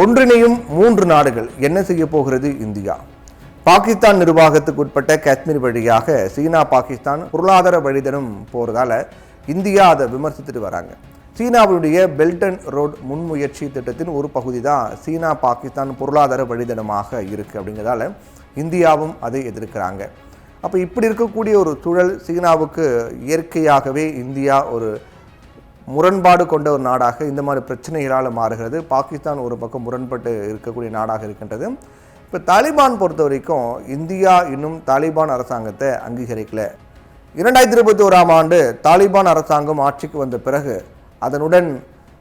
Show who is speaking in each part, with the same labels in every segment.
Speaker 1: ஒன்றிணையும் 3 நாடுகள் என்ன செய்ய போகிறது இந்தியா? பாகிஸ்தான் நிர்வாகத்துக்கு உட்பட்ட காஷ்மீர் வழியாக சீனா பாகிஸ்தான் பொருளாதார வழித்தடம் போறதால இந்தியா அதை விமர்சித்துட்டு வராங்க. சீனாவுடைய பெல்ட் அண்ட் ரோட் முன்முயற்சி திட்டத்தின் ஒரு பகுதி தான் சீனா பாகிஸ்தான் பொருளாதார வழித்தடமாக இருக்கு அப்படிங்கிறதால இந்தியாவும் அதை எதிர்க்கிறாங்க. அப்போ இப்படி இருக்கக்கூடிய ஒரு சூழல் சீனாவுக்கு இயற்கையாகவே இந்தியா ஒரு முரண்பாடு கொண்ட ஒரு நாடாக இந்த மாதிரி பிரச்சனைகளால் மாறுகிறது. பாகிஸ்தான் ஒரு பக்கம் முரண்பட்டு இருக்கக்கூடிய நாடாக இருக்கின்றது. இப்போ தாலிபான் பொறுத்த வரைக்கும் இந்தியா இன்னும் தாலிபான் அரசாங்கத்தை அங்கீகரிக்கல. 2021ஆம் ஆண்டு தாலிபான் அரசாங்கம் ஆட்சிக்கு வந்த பிறகு அதனுடன்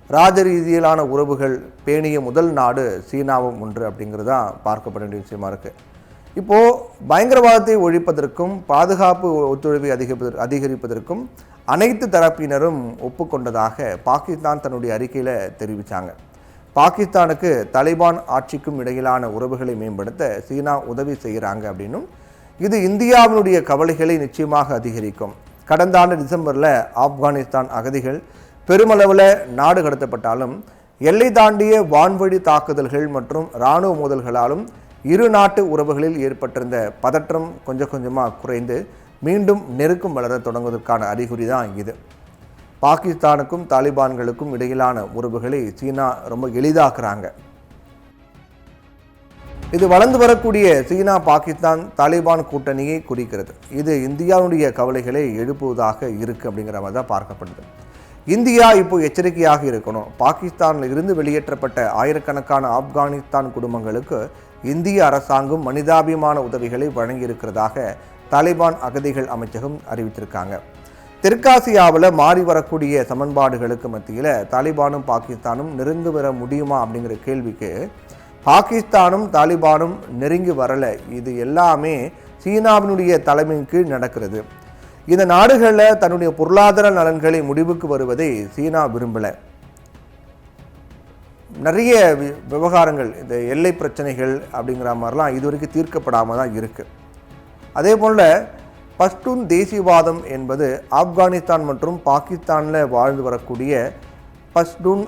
Speaker 1: ராஜரீதியிலான உறவுகள் பேணிய முதல் நாடு சீனாவும் ஒன்று அப்படிங்கிறது தான் பார்க்கப்பட வேண்டிய விஷயமா இருக்குது. இப்போது பயங்கரவாதத்தை ஒழிப்பதற்கும் பாதுகாப்பு ஒத்துழைப்பை அதிகரிப்பதற்கும் அனைத்து தரப்பினரும் ஒப்புக்கொண்டதாக பாகிஸ்தான் தன்னுடைய அறிக்கையில் தெரிவித்தாங்க. பாகிஸ்தானுக்கு தாலிபான் ஆட்சிக்கும் இடையிலான உறவுகளை மேம்படுத்த சீனா உதவி செய்கிறாங்க அப்படின்னும், இது இந்தியாவினுடைய கவலைகளை நிச்சயமாக அதிகரிக்கும். கடந்த ஆண்டு டிசம்பரில் ஆப்கானிஸ்தான் அகதிகள் பெருமளவில் நாடு கடத்தப்பட்டாலும் எல்லை தாண்டிய வான்வழி தாக்குதல்கள் மற்றும் இராணுவ மோதல்களாலும் இரு நாட்டு உறவுகளில் ஏற்பட்டிருந்த பதற்றம் கொஞ்சம் கொஞ்சமாக குறைந்து மீண்டும் நெருக்கம் வளர தொடங்குவதற்கான அறிகுறி தான் இது. பாகிஸ்தானுக்கும் தாலிபான்களுக்கும் இடையிலான உறவுகளை சீனா ரொம்ப எளிதாக்குறாங்க. இது வளர்ந்து வரக்கூடிய சீனா பாகிஸ்தான் தாலிபான் கூட்டணியை குறிக்கிறது. இது இந்தியாவுடைய கவலைகளை எழுப்புவதாக இருக்கு அப்படிங்கிற மாதிரி தான் பார்க்கப்படுது. இந்தியா இப்போ எச்சரிக்கையாக இருக்கணும். பாகிஸ்தானில் இருந்து வெளியேற்றப்பட்ட ஆயிரக்கணக்கான ஆப்கானிஸ்தான் குடும்பங்களுக்கு இந்திய அரசாங்கம் மனிதாபிமான உதவிகளை வழங்கியிருக்கிறதாக தாலிபான் அகதிகள் அமைச்சகம் அறிவித்திருக்காங்க. தெற்காசியாவில் மாறி வரக்கூடிய சமன்பாடுகளுக்கு மத்தியில் தாலிபானும் பாகிஸ்தானும் நெருங்கி வர முடியுமா அப்படிங்கிற கேள்விக்கு பாகிஸ்தானும் தாலிபானும் நெருங்கி வரலை. இது எல்லாமே சீனாவினுடைய தலைமையின் கீழ் நடக்கிறது. இந்த நாடுகளில் தன்னுடைய பொருளாதார நலன்களை முடிவுக்கு வருவதை சீனா விரும்பலை. நிறைய விவகாரங்கள், இந்த எல்லை பிரச்சனைகள் அப்படிங்கிற மாதிரிலாம் இதுவரைக்கும் தீர்க்கப்படாமல் தான் இருக்குது. அதே போல் பஷ்டூன் தேசியவாதம் என்பது ஆப்கானிஸ்தான் மற்றும் பாகிஸ்தானில் வாழ்ந்து வரக்கூடிய பஷ்டூன்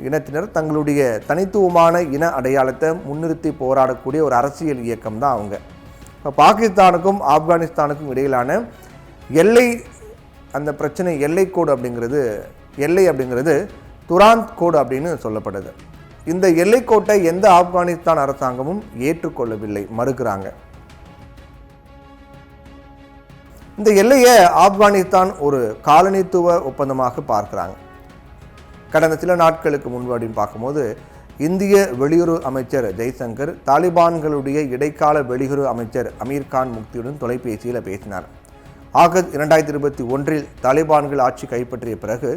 Speaker 1: இனத்தினர் தங்களுடைய தனித்துவமான இன அடையாளத்தை முன்னிறுத்தி போராடக்கூடிய ஒரு அரசியல் இயக்கம் தான் அவங்க. இப்போ பாகிஸ்தானுக்கும் ஆப்கானிஸ்தானுக்கும் இடையிலான எல்லை, அந்த பிரச்சனை எல்லைக்கோடு அப்படிங்கிறது துராந்த் கோடு அப்படின்னு சொல்லப்படுது. இந்த எல்லைக்கோட்டை எந்த ஆப்கானிஸ்தான் அரசாங்கமும் ஏற்றுக்கொள்ளவில்லை, மறுக்கிறாங்க. இந்த எல்லையை ஆப்கானிஸ்தான் ஒரு காலனித்துவ ஒப்பந்தமாக பார்க்குறாங்க. கடந்த சில நாட்களுக்கு முன்பு அப்படின்னு பார்க்கும்போது இந்திய வெளியுறவு அமைச்சர் ஜெய்சங்கர் தாலிபான்களுடைய இடைக்கால வெளியுறவு அமைச்சர் அமீர்கான் முக்தியுடன் தொலைபேசியில் பேசினார். ஆகஸ்ட் 2021 தாலிபான்கள் ஆட்சி கைப்பற்றிய பிறகு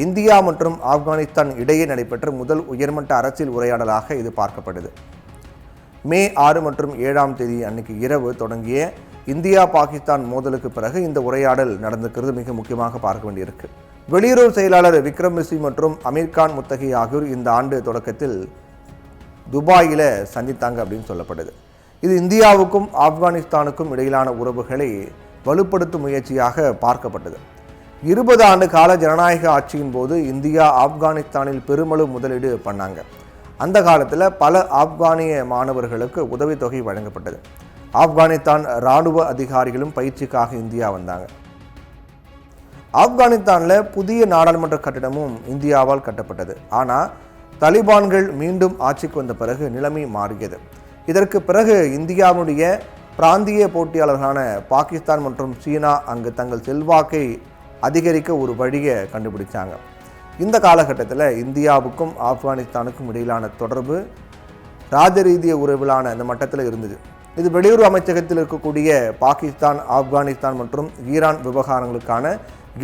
Speaker 1: இந்தியா மற்றும் ஆப்கானிஸ்தான் இடையே நடைபெற்ற முதல் உயர்மட்ட அரசியல் உரையாடலாக இது பார்க்கப்படுது. மே 6 மற்றும் 7ஆம் தேதி அன்னைக்கு இரவு தொடங்கிய இந்தியா பாகிஸ்தான் மோதலுக்கு பிறகு இந்த உரையாடல் நடந்திருக்கிறது மிக முக்கியமாக பார்க்க வேண்டியிருக்கு. வெளியுறவு செயலாளர் விக்ரம் மிஸ்ரி மற்றும் அமீர்கான் முத்தகி ஆகியோர் இந்த ஆண்டு தொடக்கத்தில் துபாயில் சந்தித்தாங்க அப்படின்னு சொல்லப்படுது. இது இந்தியாவுக்கும் ஆப்கானிஸ்தானுக்கும் இடையிலான உறவுகளை வலுப்படுத்தும் முயற்சியாக பார்க்கப்பட்டது. 20 ஆண்டு கால ஜனநாயக ஆட்சியின் போது இந்தியா ஆப்கானிஸ்தானில் பெருமளவு முதலீடு பண்ணாங்க. அந்த காலத்தில் பல ஆப்கானிய மாணவர்களுக்கு உதவித்தொகை வழங்கப்பட்டது. ஆப்கானிஸ்தான் இராணுவ அதிகாரிகளும் பயிற்சிக்காக இந்தியா வந்தாங்க. ஆப்கானிஸ்தானில் புதிய நாடாளுமன்ற கட்டிடமும் இந்தியாவால் கட்டப்பட்டது. ஆனால் தாலிபான்கள் மீண்டும் ஆட்சிக்கு வந்த பிறகு நிலைமை மாறியது. இதற்கு பிறகு இந்தியாவுடைய பிராந்திய போட்டியாளர்களான பாகிஸ்தான் மற்றும் சீனா அங்கு தங்கள் செல்வாக்கை அதிகரிக்க ஒரு வழியை கண்டுபிடிச்சாங்க. இந்த காலகட்டத்தில் இந்தியாவுக்கும் ஆப்கானிஸ்தானுக்கும் இடையிலான தொடர்பு ராஜரீதிய உறவிலான இந்த மட்டத்தில் இருந்தது. இது வெளியுறவு அமைச்சகத்தில் இருக்கக்கூடிய பாகிஸ்தான், ஆப்கானிஸ்தான் மற்றும் ஈரான் விவகாரங்களுக்கான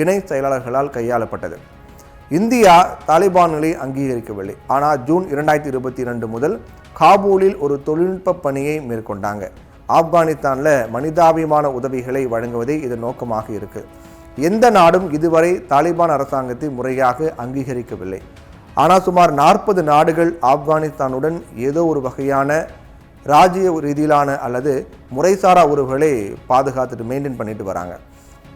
Speaker 1: இணை செயலாளர்களால் கையாளப்பட்டது. இந்தியா தாலிபான்களை அங்கீகரிக்கவில்லை. ஆனால் ஜூன் 2022 முதல் காபூலில் ஒரு தொழில்நுட்ப பணியை மேற்கொண்டாங்க. ஆப்கானிஸ்தானில் மனிதாபிமான உதவிகளை வழங்குவதே இதன் நோக்கமாக இருக்கு. எந்த நாடும் இதுவரை தாலிபான் அரசாங்கத்தை முறையாக அங்கீகரிக்கவில்லை. ஆனால் சுமார் 40 நாடுகள் ஆப்கானிஸ்தானுடன் ஏதோ ஒரு வகையான ராஜ்ய ரீதியிலான அல்லது முறைசாரா உறவுகளை பாதுகாத்துட்டு மெயின்டைன் பண்ணிட்டு வராங்க.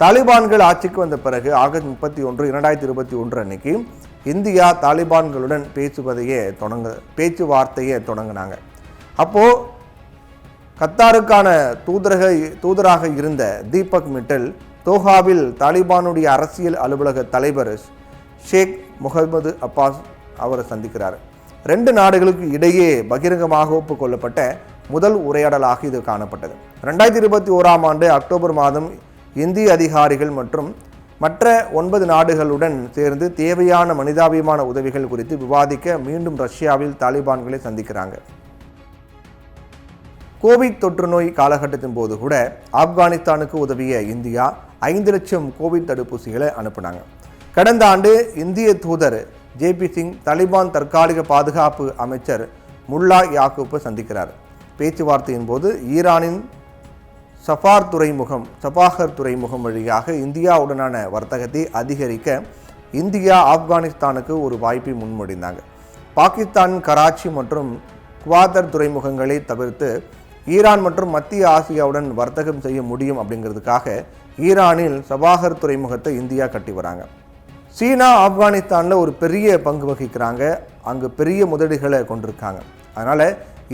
Speaker 1: தாலிபான்கள் ஆட்சிக்கு வந்த பிறகு ஆகஸ்ட் 31, 2021 அன்னைக்கு இந்தியா தாலிபான்களுடன் பேச்சுவார்த்தையை தொடங்கினாங்க. அப்போது கத்தாருக்கான தூதராக இருந்த தீபக் மிட்டல் தோஹாவில் தாலிபானுடைய அரசியல் அலுவலக தலைவர் ஷேக் முகமது அப்பாஸ் அவரை சந்திக்கிறார். 2 நாடுகளுக்கு இடையே பகிரங்கமாக ஒப்புக்கொள்ளப்பட்ட முதல் உரையாடலாக இது காணப்பட்டது. 2021ஆம் ஆண்டு அக்டோபர் மாதம் இந்திய அதிகாரிகள் மற்றும் மற்ற 9 நாடுகளுடன் சேர்ந்து தேவையான மனிதாபிமான உதவிகள் குறித்து விவாதிக்க மீண்டும் ரஷ்யாவில் தாலிபான்களை சந்திக்கிறாங்க. கோவிட் தொற்று நோய் காலகட்டத்தின் போது கூட ஆப்கானிஸ்தானுக்கு உதவிய இந்தியா 5 லட்சம் கோவிட் தடுப்பூசிகளை அனுப்பினாங்க. கடந்த ஆண்டு இந்திய தூதர் JP சிங் தாலிபான் தற்காலிக பாதுகாப்பு அமைச்சர் முல்லா யாக்கூப்பை சந்திக்கிறார். பேச்சுவார்த்தையின் போது ஈரானின் சபாஹர் துறைமுகம் வழியாக இந்தியாவுடனான வர்த்தகத்தை அதிகரிக்க இந்தியா ஆப்கானிஸ்தானுக்கு ஒரு வாய்ப்பை முன்மொழிந்தாங்க. பாகிஸ்தானின் கராச்சி மற்றும் குவாதர் துறைமுகங்களை தவிர்த்து ஈரான் மற்றும் மத்திய ஆசியாவுடன் வர்த்தகம் செய்ய முடியும் அப்படிங்கிறதுக்காக ஈரானில் சபாஹர் துறைமுகத்தை இந்தியா கட்டி வராங்க. சீனா ஆப்கானிஸ்தானில் ஒரு பெரிய பங்கு வகிக்கிறாங்க, அங்கு பெரிய முதலீடுகளை கொண்டிருக்காங்க. அதனால்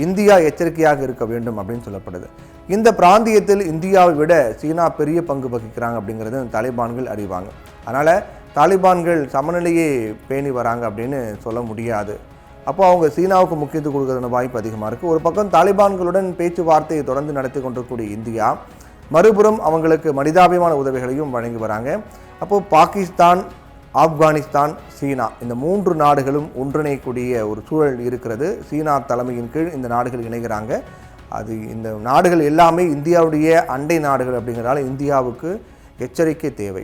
Speaker 1: இந்தியா எச்சரிக்கையாக இருக்க வேண்டும் அப்படின்னு சொல்லப்படுது. இந்த பிராந்தியத்தில் இந்தியாவை விட சீனா பெரிய பங்கு வகிக்கிறாங்க அப்படிங்கிறது தாலிபான்கள் அறிவாங்க. அதனால் தாலிபான்கள் சமநிலையை பேணி வராங்க அப்படின்னு சொல்ல முடியாது. அப்போ அவங்க சீனாவுக்கு முக்கியத்துவம் கொடுக்கறதுன வாய்ப்பு அதிகமாக இருக்குது. ஒரு பக்கம் தாலிபான்களுடன் பேச்சுவார்த்தையை தொடர்ந்து நடத்தி கொண்டிருக்கக்கூடிய இந்தியா மறுபுறம் அவங்களுக்கு மனிதாபிமான உதவிகளையும் வழங்கி வராங்க. அப்போது பாகிஸ்தான், ஆப்கானிஸ்தான், சீனா இந்த 3 நாடுகளும் ஒன்றிணையக்கூடிய ஒரு சூழல் இருக்கிறது. சீனா தலைமையின் கீழ் இந்த நாடுகள் இணைகிறாங்க. இந்த நாடுகள் எல்லாமே இந்தியாவுடைய அண்டை நாடுகள் அப்படிங்கிறதால இந்தியாவுக்கு எச்சரிக்கை தேவை.